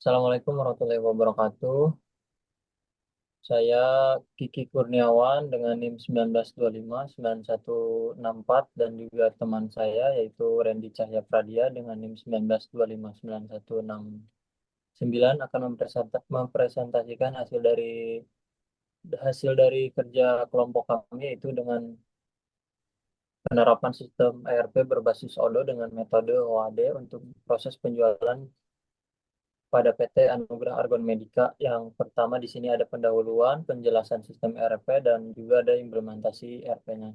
Assalamualaikum warahmatullahi wabarakatuh. Saya Kiki Kurniawan dengan NIM 19259164 dan juga teman saya yaitu Randy Cahya Pradia dengan NIM 19259169 akan mempresentasikan hasil dari kerja kelompok kami yaitu dengan penerapan sistem ERP berbasis ODO dengan metode OAD untuk proses penjualan pada PT Anugerah Argon Medica. Yang pertama di sini ada pendahuluan, penjelasan sistem ERP, dan juga ada implementasi ERP-nya.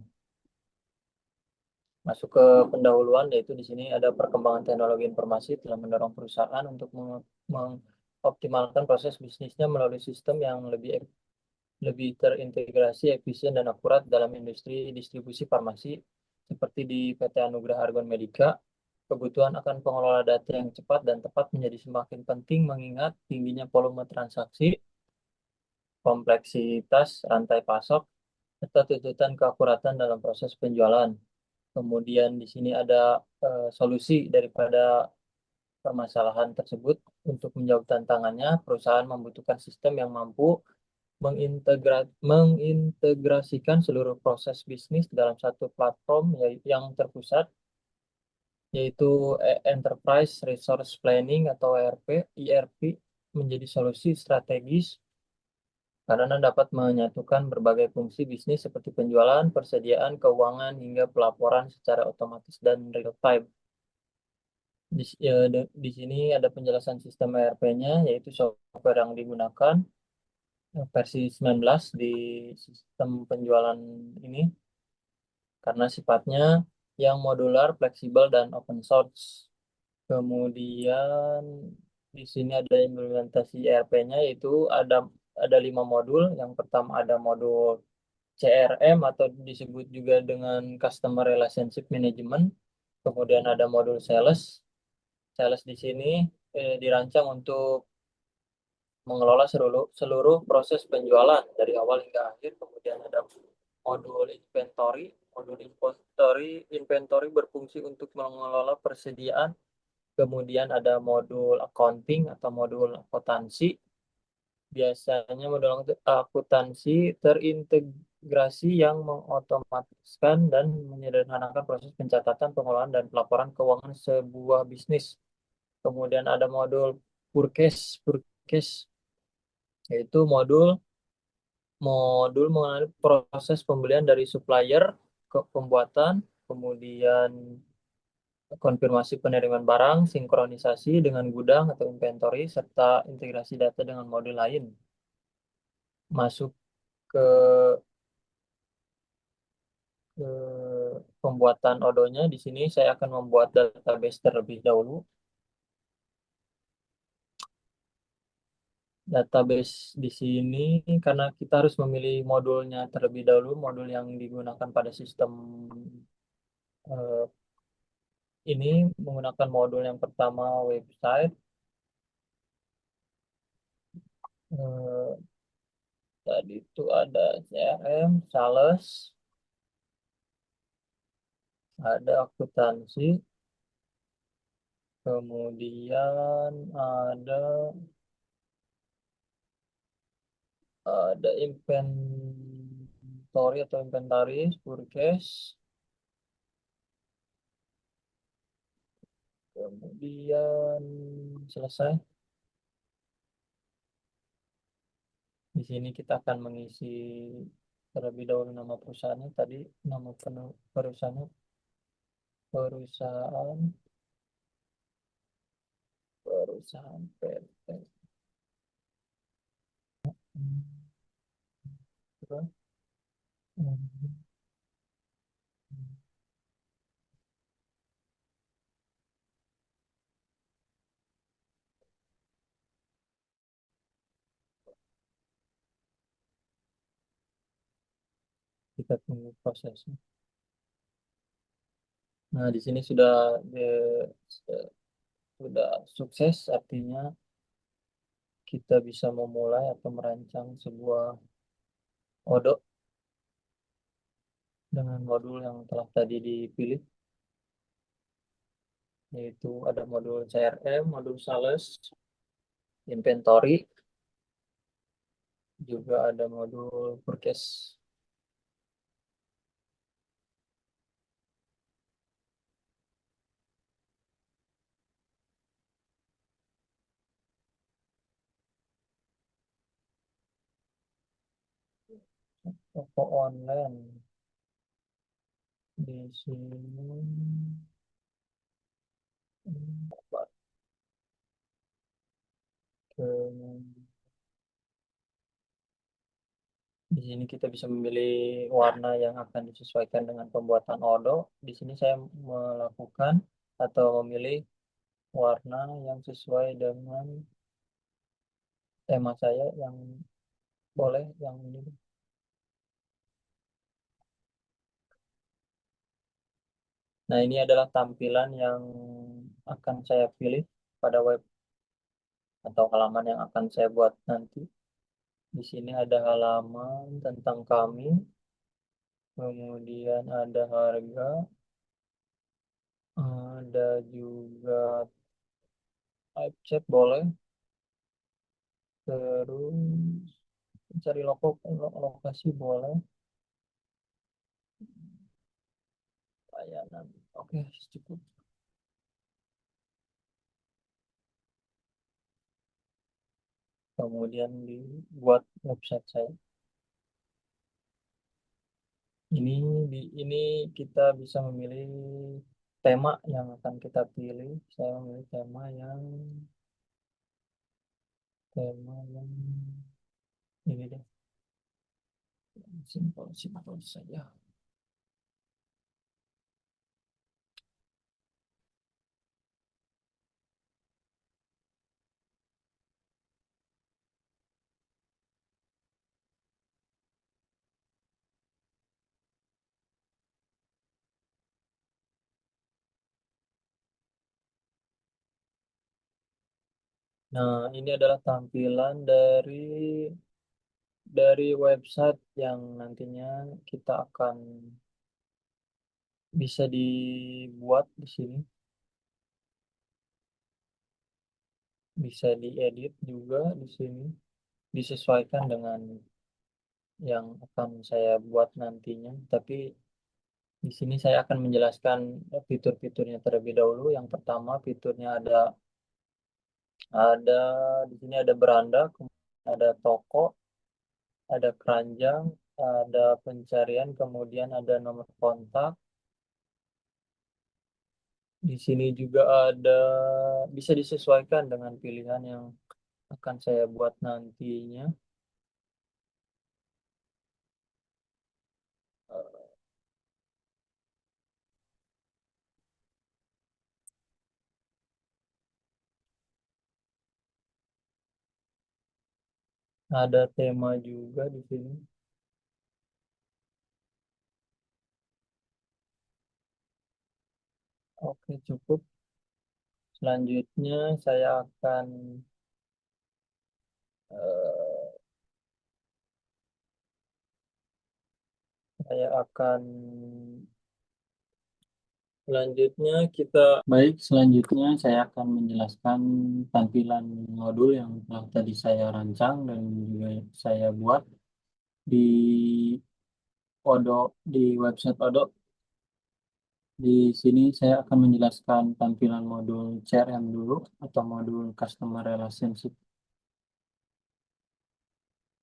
Masuk ke pendahuluan, yaitu di sini ada perkembangan teknologi informasi telah mendorong perusahaan untuk mengoptimalkan proses bisnisnya melalui sistem yang lebih terintegrasi, efisien, dan akurat dalam industri distribusi farmasi seperti di PT Anugerah Argon Medica. Kebutuhan akan pengelola data yang cepat dan tepat menjadi semakin penting mengingat tingginya volume transaksi, kompleksitas rantai pasok, serta tuntutan keakuratan dalam proses penjualan. Kemudian di sini ada solusi daripada permasalahan tersebut. Untuk menjawab tantangannya, perusahaan membutuhkan sistem yang mampu mengintegrasikan seluruh proses bisnis dalam satu platform yang terpusat, yaitu Enterprise Resource Planning atau ERP, menjadi solusi strategis karena dapat menyatukan berbagai fungsi bisnis seperti penjualan, persediaan, keuangan, hingga pelaporan secara otomatis dan real time. Di sini ada penjelasan sistem ERP-nya, yaitu software yang digunakan versi 19 di sistem penjualan ini, karena sifatnya yang modular, fleksibel, dan open source. Kemudian di sini ada implementasi ERP-nya, yaitu ada 5 modul. Yang pertama ada modul CRM atau disebut juga dengan Customer Relationship Management. Kemudian ada modul Sales. Sales di sini dirancang untuk mengelola seluruh proses penjualan dari awal hingga akhir. Kemudian ada modul Inventory. Inventory berfungsi untuk mengelola persediaan. Kemudian ada modul accounting atau modul akuntansi. Biasanya modul akuntansi terintegrasi yang mengotomatiskan dan menyederhanakan proses pencatatan, pengelolaan, dan pelaporan keuangan sebuah bisnis. Kemudian ada modul purchase, yaitu modul modul mengenai proses pembelian dari supplier ke pembuatan, kemudian konfirmasi penerimaan barang, sinkronisasi dengan gudang atau inventory, serta integrasi data dengan modul lain. Masuk ke, ke pembuatan odonya, di sini saya akan membuat database terlebih dahulu. Database di sini karena kita harus memilih modulnya terlebih dahulu, modul yang digunakan pada sistem eh, ini menggunakan modul yang pertama website. Eh, Tadi itu ada CRM, sales, ada akuntansi, kemudian ada inventory atau inventaris, purchase, kemudian selesai. Di sini kita akan mengisi terlebih dahulu nama perusahaannya. Tadi nama perusahaannya perusahaan perusahaan PT. Kita tunggu prosesnya. Nah, di sini sudah sukses, artinya kita bisa memulai atau merancang sebuah odok dengan modul yang telah tadi dipilih, yaitu ada modul CRM, modul sales, inventory, juga ada modul purchase. Toko online di sini. Ke Di sini kita bisa memilih warna yang akan disesuaikan dengan pembuatan odo. Di sini saya melakukan atau memilih warna yang sesuai dengan tema saya yang boleh yang ini. Nah, ini adalah tampilan yang akan saya pilih pada web atau halaman yang akan saya buat nanti. Di sini ada halaman tentang kami, kemudian ada harga, ada juga type chat boleh, terus cari lokasi boleh, layanan. Oke, cukup. Kemudian dibuat website saya. Ini ini kita bisa memilih tema yang akan kita pilih. Saya memilih tema yang ini deh, simpel simpel saja. Nah, ini adalah tampilan dari website yang nantinya kita akan bisa dibuat di sini, bisa diedit juga di sini, disesuaikan dengan yang akan saya buat nantinya. Tapi di sini saya akan menjelaskan fitur-fiturnya terlebih dahulu. Yang pertama, fiturnya ada di sini ada beranda, kemudian ada toko, ada keranjang, ada pencarian, kemudian ada nomor kontak. Di sini juga ada bisa disesuaikan dengan pilihan yang akan saya buat nantinya. Ada tema juga di sini. Oke, cukup. Selanjutnya eh, saya akan selanjutnya saya akan menjelaskan tampilan modul yang telah tadi saya rancang dan juga saya buat di di website Odo. Di sini saya akan menjelaskan tampilan modul CRM dulu atau modul Customer Relationship.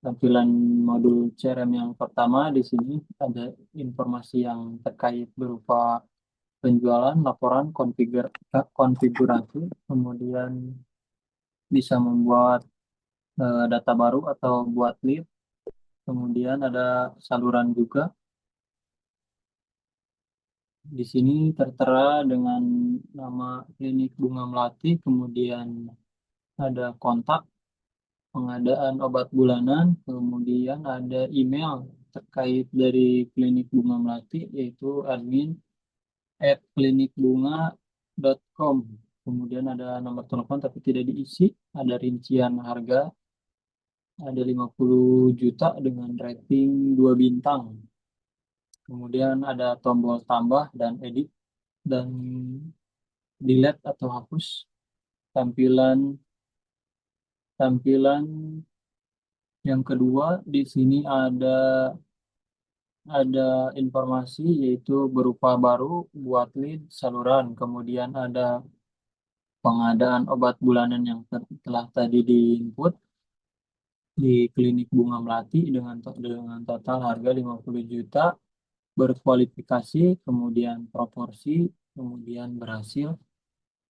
Tampilan modul CRM yang pertama di sini ada informasi yang terkait berupa penjualan, laporan, konfigurasi, kemudian bisa membuat data baru atau buat lead. Kemudian ada saluran juga. Di sini tertera dengan nama Klinik Bunga Melati, kemudian ada kontak, pengadaan obat bulanan, kemudian ada email terkait dari Klinik Bunga Melati, yaitu admin@klinikbunga.com. Kemudian ada nomor telepon tapi tidak diisi, ada rincian harga, ada 50 juta dengan rating 2 bintang. Kemudian ada tombol tambah dan edit dan delete atau hapus tampilan Tampilan yang kedua di sini ada informasi yaitu berupa baru buat lead saluran, kemudian ada pengadaan obat bulanan yang telah tadi diinput di klinik Bunga Melati dengan total harga 50 juta, berkualifikasi, kemudian proporsi, kemudian berhasil.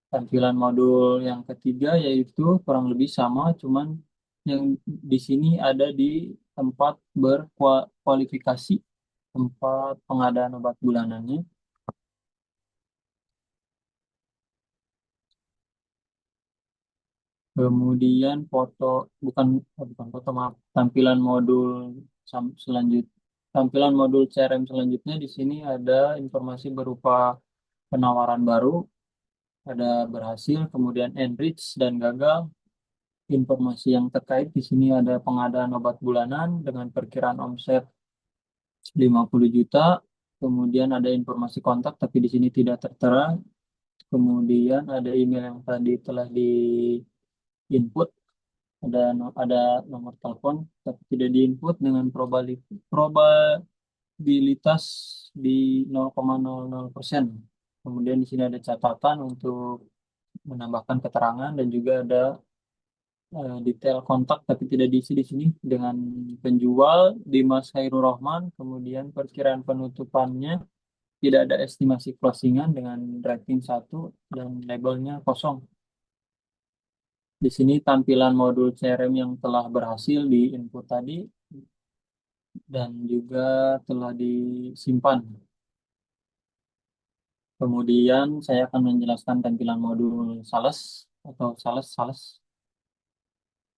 Tampilan modul yang ketiga yaitu kurang lebih sama, cuman yang di sini ada di tempat berkualifikasi, tempat pengadaan obat bulanannya. Kemudian bukan bukan foto, maaf, tampilan modul selanjut, tampilan modul CRM selanjutnya di sini ada informasi berupa penawaran baru, ada berhasil, kemudian enrich dan gagal. Informasi yang terkait di sini ada pengadaan obat bulanan dengan perkiraan omset 50 juta. Kemudian ada informasi kontak tapi di sini tidak tertera. Kemudian ada email yang tadi telah di input, ada nomor telepon tapi tidak diinput dengan probabilitas di 0,00%. Kemudian di sini ada catatan untuk menambahkan keterangan dan juga ada detail kontak tapi tidak diisi di sini dengan penjual Dimas Hairul Rahman, kemudian perkiraan penutupannya tidak ada estimasi closingan dengan rating 1 dan labelnya kosong. Di sini tampilan modul CRM yang telah berhasil di input tadi dan juga telah disimpan. Kemudian saya akan menjelaskan tampilan modul sales atau sales.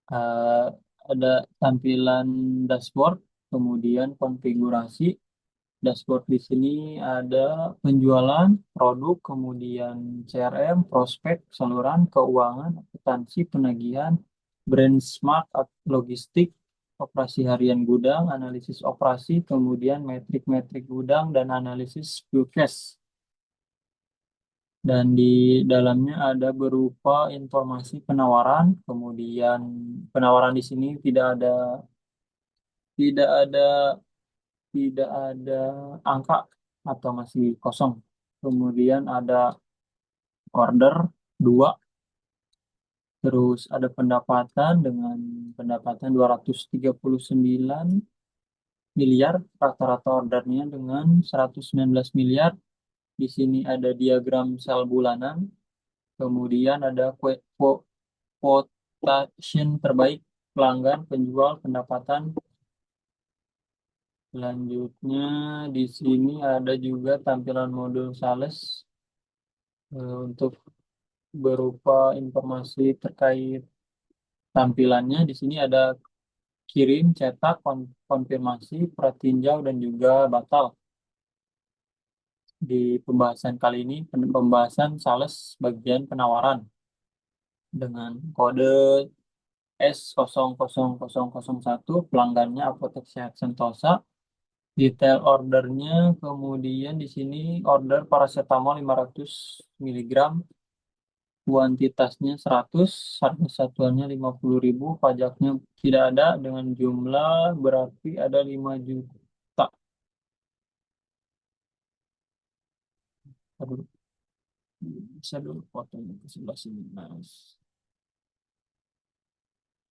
Eh, ada tampilan dashboard, kemudian konfigurasi. Dashboard di sini ada penjualan, produk, kemudian CRM, prospek, saluran, keuangan, akuntansi, penagihan, benchmark, logistik, operasi harian gudang, analisis operasi, kemudian metrik-metrik gudang, dan analisis forecast. Dan di dalamnya ada berupa informasi penawaran, kemudian penawaran di sini tidak ada tidak ada angka atau masih kosong. Kemudian ada order 2, terus ada pendapatan dengan pendapatan 239 miliar, rata-rata ordernya dengan 119 miliar. Di sini ada diagram sel bulanan, kemudian ada quotation terbaik pelanggan, penjual, pendapatan. Selanjutnya di sini ada juga tampilan modul sales untuk berupa informasi terkait tampilannya. Di sini ada kirim, cetak, konfirmasi, pratinjau, dan juga batal. Di pembahasan kali ini, pembahasan sales bagian penawaran dengan kode S000001, pelanggannya Apotek Sehat Sentosa. Detail ordernya, kemudian di sini order paracetamol 500 miligram, kuantitasnya 100, harga satuannya 50.000, pajaknya tidak ada, dengan jumlah berarti ada 5 juta. Aduh, bisa dulu fotonya ke sebelah sini, Mas.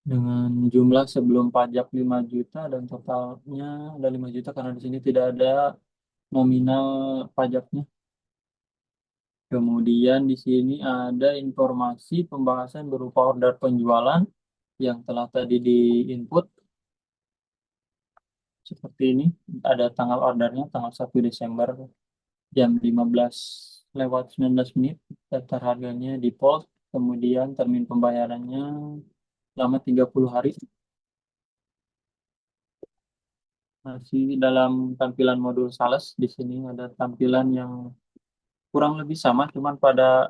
Dengan jumlah sebelum pajak 5 juta dan totalnya ada 5 juta karena di sini tidak ada nominal pajaknya. Kemudian di sini ada informasi pembahasan berupa order penjualan yang telah tadi di-input seperti ini. Ada tanggal ordernya tanggal 1 Desember jam 15 lewat 19 menit. Daftar harganya default. Kemudian termin pembayarannya selama 30 hari. Masih dalam tampilan modul sales, di sini ada tampilan yang kurang lebih sama, cuman pada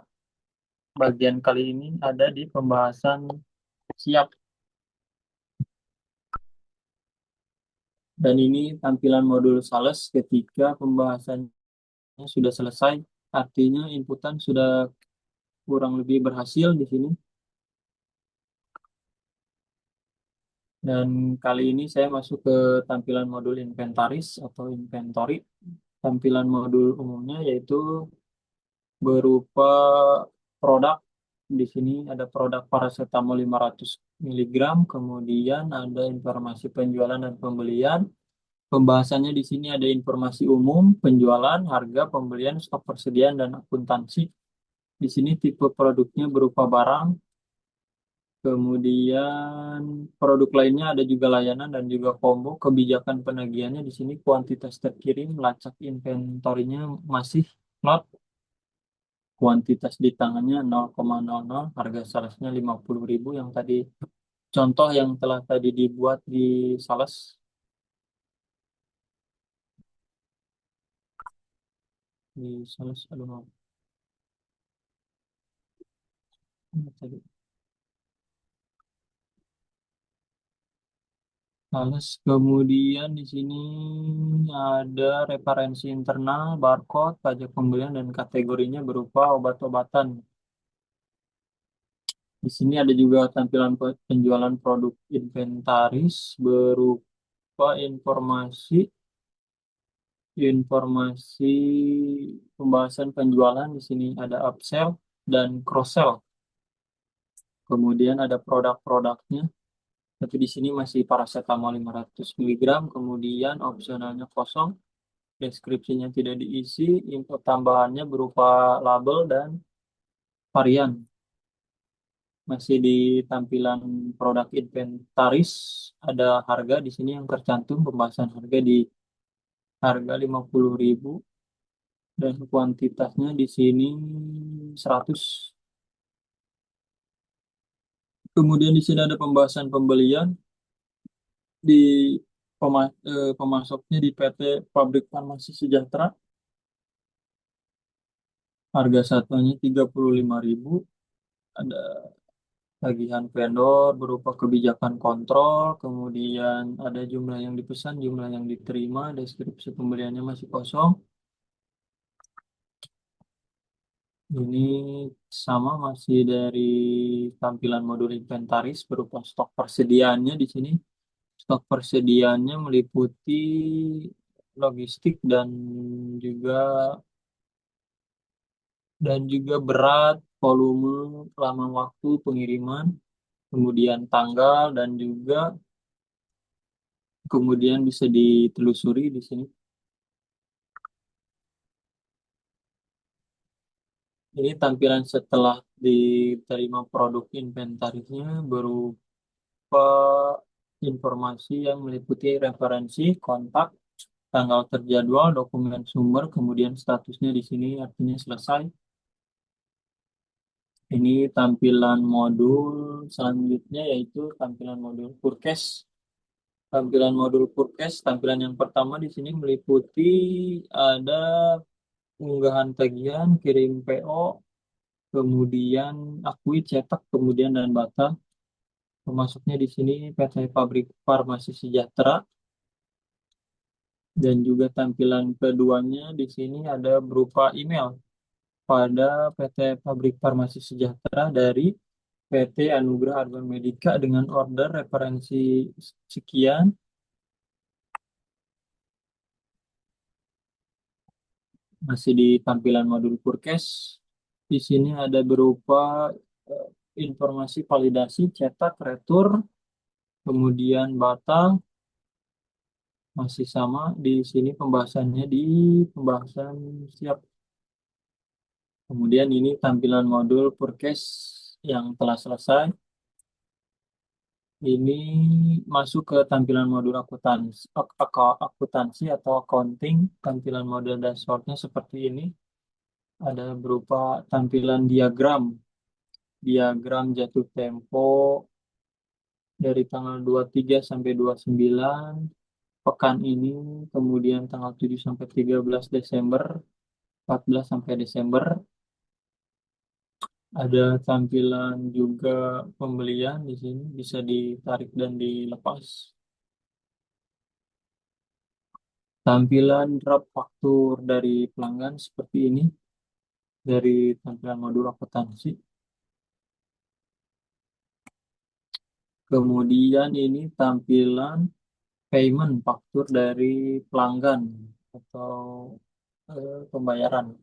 bagian kali ini ada di pembahasan siap. Dan ini tampilan modul sales ketika pembahasannya sudah selesai. Artinya inputan sudah kurang lebih berhasil di sini. Dan kali ini saya masuk ke tampilan modul inventaris atau inventory. Tampilan modul umumnya yaitu berupa produk. Di sini ada produk paracetamol 500 miligram, kemudian ada informasi penjualan dan pembelian. Pembahasannya di sini ada informasi umum, penjualan, harga, pembelian, stok persediaan, dan akuntansi. Di sini tipe produknya berupa barang, kemudian produk lainnya ada juga layanan dan juga combo. Kebijakan penagihannya di sini kuantitas terkirim, lacak inventorinya masih not, kuantitas di tangannya 0,00, harga salesnya 50.000 yang tadi contoh yang telah tadi dibuat di sales. Di sales, aduh maaf. Tadi. Sales, kemudian di sini ada referensi internal, barcode, pajak pembelian, dan kategorinya berupa obat-obatan. Di sini ada juga tampilan penjualan produk inventaris berupa informasi pembahasan penjualan. Di sini ada upsell dan cross sell. Kemudian ada produk-produknya. Tapi di sini masih paracetamol 500 miligram. Kemudian opsionalnya kosong. Deskripsinya tidak diisi. Info tambahannya berupa label dan varian. Masih di tampilan produk inventaris ada harga di sini yang tercantum, pembahasan harga di harga 50.000 dan kuantitasnya di sini 100. Kemudian di sini ada pembahasan pembelian di pemasoknya di PT Pabrik Farmasi Sejahtera. Harga satunya 35.000. Ada tagihan vendor berupa kebijakan kontrol, kemudian ada jumlah yang dipesan, jumlah yang diterima, deskripsi pembeliannya masih kosong. Ini sama masih dari tampilan modul inventaris berupa stok persediaannya di sini. Stok persediaannya meliputi logistik juga dan juga berat, volume, lama waktu pengiriman, kemudian tanggal dan juga kemudian bisa ditelusuri di sini. Ini tampilan setelah diterima produk inventarisnya berupa informasi yang meliputi referensi, kontak, tanggal terjadwal, dokumen sumber, kemudian statusnya di sini artinya selesai. Ini tampilan modul selanjutnya yaitu tampilan modul Purkes. Tampilan modul Purkes, tampilan yang pertama di sini meliputi ada unggahan tagihan, kirim PO, kemudian akui cetak, kemudian dan bata. Termasuknya di sini PT Pabrik Farmasi Sejahtera. Dan juga tampilan keduanya di sini ada berupa email pada PT Pabrik Farmasi Sejahtera dari PT Anugrah Argon Medika dengan order referensi sekian. Masih di tampilan modul Purkes. Di sini ada berupa eh, informasi validasi, cetak, retur, kemudian batang. Masih sama di sini pembahasannya di pembahasan siap. Kemudian ini tampilan modul Purkes yang telah selesai. Ini masuk ke tampilan modul akuntansi atau accounting. Tampilan model dashboardnya seperti ini. Ada berupa tampilan diagram jatuh tempo dari tanggal 23 sampai 29 pekan ini, kemudian tanggal 7 sampai 13 Desember, 14 sampai Desember. Ada tampilan juga pembelian di sini bisa ditarik dan dilepas. Tampilan draft faktur dari pelanggan seperti ini dari tampilan modul akuntansi. Kemudian ini tampilan payment faktur dari pelanggan atau pembayaran.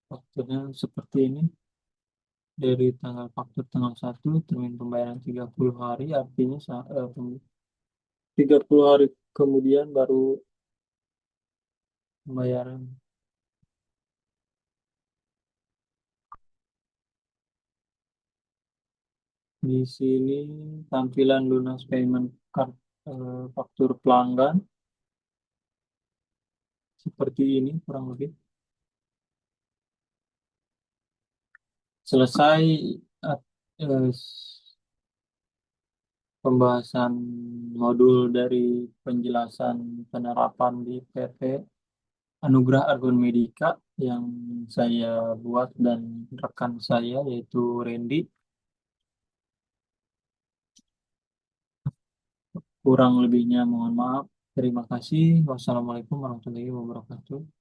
Fakturnya seperti ini, dari tanggal faktur tanggal 1, termin pembayaran 30 hari, artinya 30 hari kemudian baru pembayaran. Di sini tampilan lunas payment card, faktur pelanggan seperti ini kurang lebih. Selesai eh, eh, pembahasan modul dari penjelasan penerapan di PT Anugerah Argon Medika yang saya buat dan rekan saya yaitu Randy. Kurang lebihnya mohon maaf. Terima kasih. Wassalamualaikum warahmatullahi wabarakatuh.